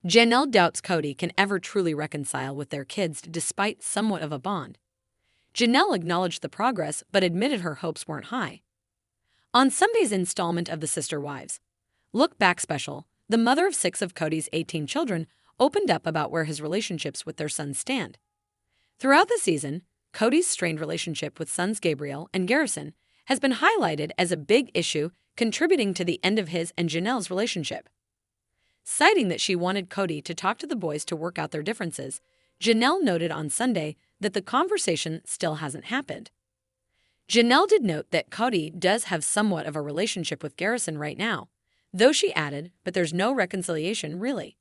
Janelle doubts Cody can ever truly reconcile with their kids despite somewhat of a bond. Janelle acknowledged the progress but admitted her hopes weren't high. On Sunday's installment of the Sister Wives Look Back special, the mother of 6 of Cody's 18 children opened up about where his relationships with their sons stand. Throughout the season, Cody's strained relationship with sons Gabriel and Garrison has been highlighted as a big issue, contributing to the end of his and Janelle's relationship. Citing that she wanted Cody to talk to the boys to work out their differences, Janelle noted on Sunday that the conversation still hasn't happened. Janelle did note that Cody does have somewhat of a relationship with Garrison right now, though she added, but there's no reconciliation really.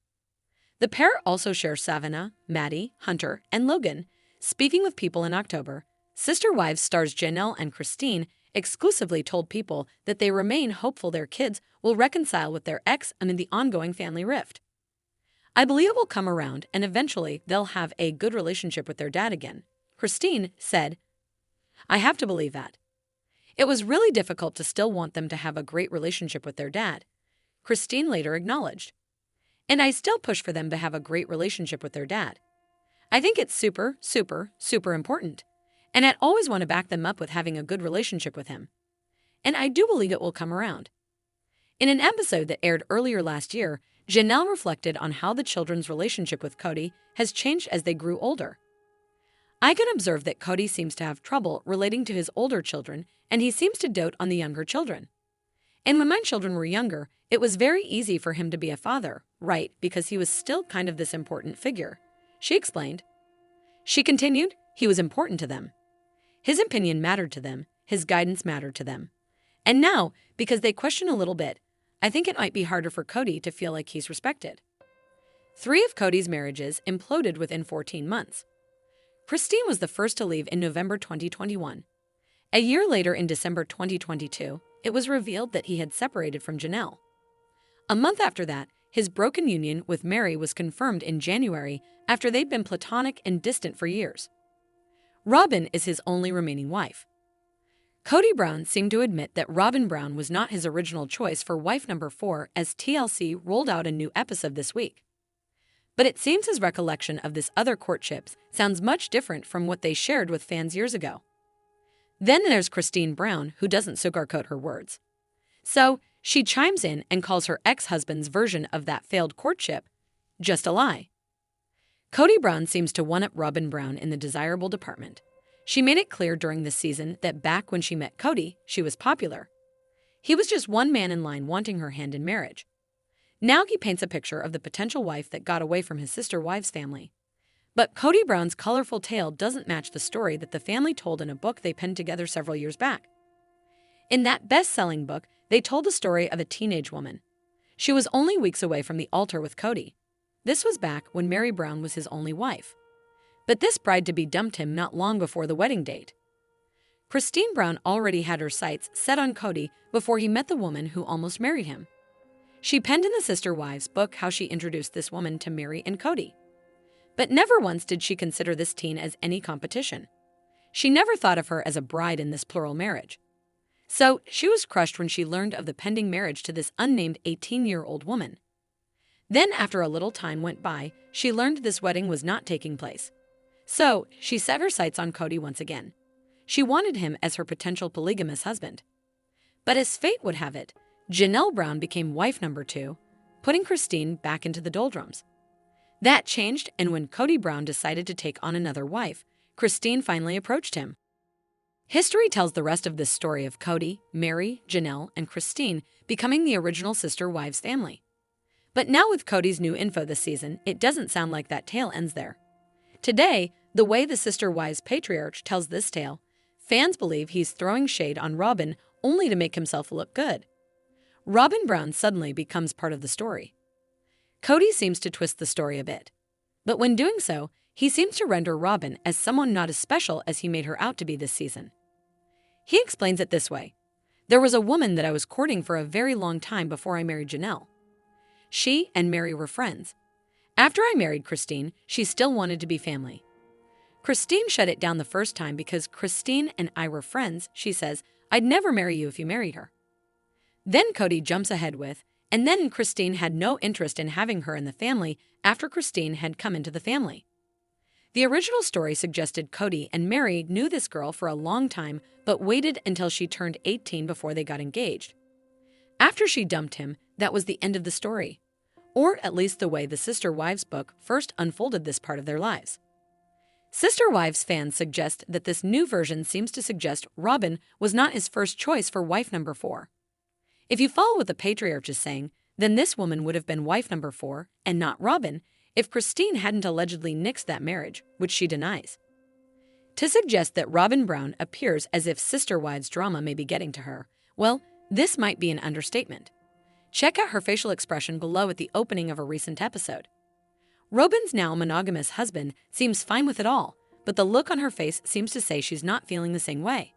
The pair also share Savannah, Maddie, Hunter, and Logan. Speaking with People in October, Sister Wives stars Janelle and Christine exclusively told People that they remain hopeful their kids will reconcile with their ex amid the ongoing family rift. I believe it will come around and eventually they'll have a good relationship with their dad again, Christine said. I have to believe that. It was really difficult to still want them to have a great relationship with their dad, Christine later acknowledged. And I still push for them to have a great relationship with their dad. I think it's super, super, super important. And I'd always want to back them up with having a good relationship with him. And I do believe it will come around. In an episode that aired earlier last year, Janelle reflected on how the children's relationship with Cody has changed as they grew older. I can observe that Cody seems to have trouble relating to his older children, and he seems to dote on the younger children. And when my children were younger, it was very easy for him to be a father, right, because he was still kind of this important figure, she explained. She continued, he was important to them. His opinion mattered to them, his guidance mattered to them. And now, because they question a little bit, I think it might be harder for Cody to feel like he's respected. 3 of Cody's marriages imploded within 14 months. Christine was the first to leave in November 2021. A year later, in December 2022, it was revealed that he had separated from Janelle. A month after that, his broken union with Mary was confirmed in January after they'd been platonic and distant for years. Robyn is his only remaining wife. Cody Brown seemed to admit that Robyn Brown was not his original choice for wife number 4 as TLC rolled out a new episode this week. But it seems his recollection of this other courtships sounds much different from what they shared with fans years ago. Then there's Christine Brown, who doesn't sugarcoat her words. So she chimes in and calls her ex-husband's version of that failed courtship just a lie. Cody Brown seems to one-up Robyn Brown in the desirable department. She made it clear during this season that back when she met Cody, she was popular. He was just one man in line wanting her hand in marriage. Now he paints a picture of the potential wife that got away from his sister wives' family. But Cody Brown's colorful tale doesn't match the story that the family told in a book they penned together several years back. In that best-selling book, they told the story of a teenage woman. She was only weeks away from the altar with Cody. This was back when Mary Brown was his only wife. But this bride-to-be dumped him not long before the wedding date. Christine Brown already had her sights set on Cody before he met the woman who almost married him. She penned in the Sister Wives book how she introduced this woman to Mary and Cody. But never once did she consider this teen as any competition. She never thought of her as a bride in this plural marriage. So she was crushed when she learned of the pending marriage to this unnamed 18-year-old woman. Then, after a little time went by, she learned this wedding was not taking place. So she set her sights on Cody once again. She wanted him as her potential polygamous husband. But as fate would have it, Janelle Brown became wife number 2, putting Christine back into the doldrums. That changed, and when Cody Brown decided to take on another wife, Christine finally approached him. History tells the rest of this story of Cody, Mary, Janelle, and Christine becoming the original Sister Wives family. But now with Cody's new info this season, it doesn't sound like that tale ends there. Today, the way the Sister Wives patriarch tells this tale, fans believe he's throwing shade on Robyn only to make himself look good. Robyn Brown suddenly becomes part of the story. Cody seems to twist the story a bit. But when doing so, he seems to render Robyn as someone not as special as he made her out to be this season. He explains it this way. There was a woman that I was courting for a very long time before I married Janelle. She and Mary were friends. After I married Christine, she still wanted to be family. Christine shut it down the first time because Christine and I were friends. She says, I'd never marry you if you married her. Then Cody jumps ahead with, and then Christine had no interest in having her in the family after Christine had come into the family. The original story suggested Cody and Mary knew this girl for a long time but waited until she turned 18 before they got engaged. After she dumped him, that was the end of the story. Or at least the way the Sister Wives book first unfolded this part of their lives. Sister Wives fans suggest that this new version seems to suggest Robyn was not his first choice for wife number 4. If you follow what the patriarch is saying, then this woman would have been wife number 4 and not Robyn if Christine hadn't allegedly nixed that marriage, which she denies. To suggest that Robyn Brown appears as if Sister Wives drama may be getting to her, well, this might be an understatement. Check out her facial expression below at the opening of a recent episode. Robyn's now monogamous husband seems fine with it all, but the look on her face seems to say she's not feeling the same way.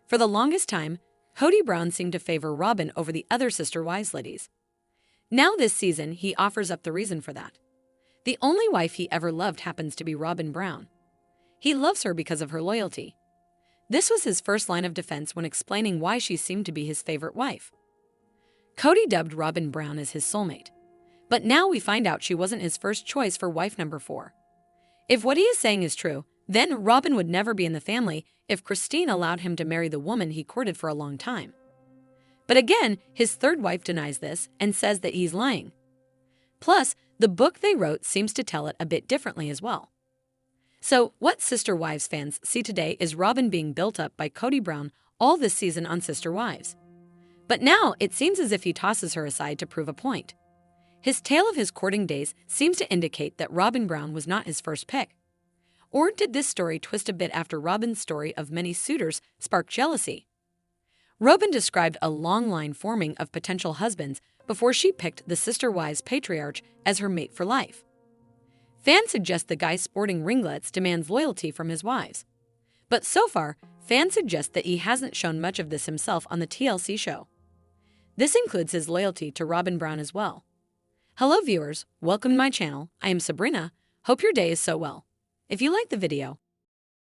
For the longest time, Cody Brown seemed to favor Robyn over the other Sister Wives ladies. Now this season, he offers up the reason for that. The only wife he ever loved happens to be Robyn Brown. He loves her because of her loyalty. This was his first line of defense when explaining why she seemed to be his favorite wife. Cody dubbed Robyn Brown as his soulmate. But now we find out she wasn't his first choice for wife number 4. If what he is saying is true, then Robyn would never be in the family if Christine allowed him to marry the woman he courted for a long time. But again, his third wife denies this and says that he's lying. Plus, the book they wrote seems to tell it a bit differently as well. So, what Sister Wives fans see today is Robyn being built up by Cody Brown all this season on Sister Wives. But now it seems as if he tosses her aside to prove a point. His tale of his courting days seems to indicate that Robyn Brown was not his first pick. Or did this story twist a bit after Robyn's story of many suitors sparked jealousy? Robyn described a long line forming of potential husbands before she picked the Sister Wives patriarch as her mate for life. Fans suggest the guy sporting ringlets demands loyalty from his wives. But so far, fans suggest that he hasn't shown much of this himself on the TLC show. This includes his loyalty to Robyn Brown as well. Hello viewers, welcome to my channel. I am Sabrina. Hope your day is so well. If you like the video,